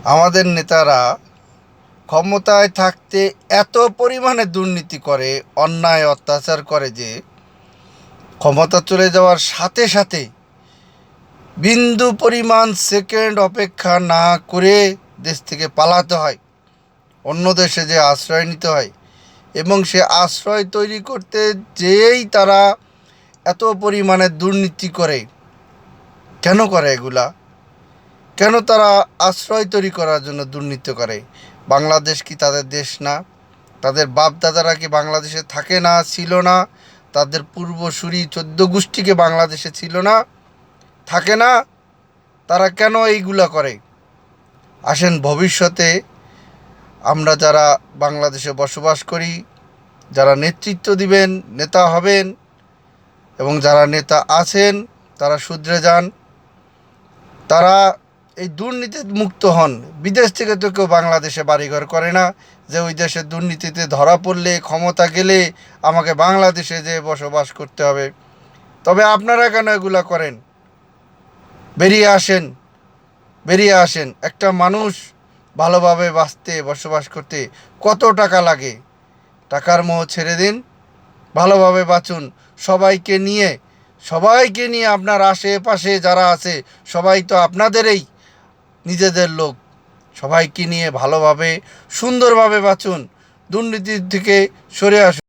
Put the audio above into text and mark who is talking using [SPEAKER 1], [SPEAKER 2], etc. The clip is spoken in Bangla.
[SPEAKER 1] আমাদের নেতারা ক্ষমতায় থাকতে এত পরিমাণে দুর্নীতি করে, অন্যায় অত্যাচার করে যে ক্ষমতা চলে যাওয়ার সাথে সাথে বিন্দু পরিমাণ সেকেন্ড অপেক্ষা না করে দেশ থেকে পালাতে হয়, অন্য দেশে যে আশ্রয় নিতে হয়। এবং সে আশ্রয় তৈরি করতে যেই তারা এত পরিমাণে দুর্নীতি করে। কেন করে এগুলা? কেন তারা আশ্রয় তৈরি করার জন্য দুর্নীতি করে? বাংলাদেশ কি তাদের দেশ না? তাদের বাপ দাদারা কি বাংলাদেশে থাকে না, ছিল না? তাদের পূর্বসূরি 14 গোষ্ঠীকে বাংলাদেশে ছিল না, থাকে না? তারা কেন এইগুলা করে? আসেন, ভবিষ্যতে আমরা যারা বাংলাদেশে বসবাস করি, যারা নেতৃত্ব দিবেন, নেতা হবেন, এবং যারা নেতা আছেন তারা শুধরে যান, তারা এই দুর্নীতি মুক্ত হন। বিদেশ থেকে তো কেউ বাংলাদেশে বাড়িঘর করে না যে ওই দেশের দুর্নীতিতে ধরা পড়লে, ক্ষমতা গেলে আমাকে বাংলাদেশে যেয়ে বসবাস করতে হবে। তবে আপনারা কেন এগুলা করেন? বেরিয়ে আসেন, বেরিয়ে আসেন। একটা মানুষ ভালোভাবে বাঁচতে, বসবাস করতে কত টাকা লাগে? টাকার মোহ ছেড়ে দিন, ভালোভাবে বাঁচুন। সবাইকে নিয়ে, সবাইকে নিয়ে, আপনার আশেপাশে যারা আছে সবাই তো আপনাদেরই নিজেদের লোক। সবাইকে নিয়ে ভালোভাবে, সুন্দরভাবে বাঁচুন, দুর্নীতির থেকে সরে আসুন।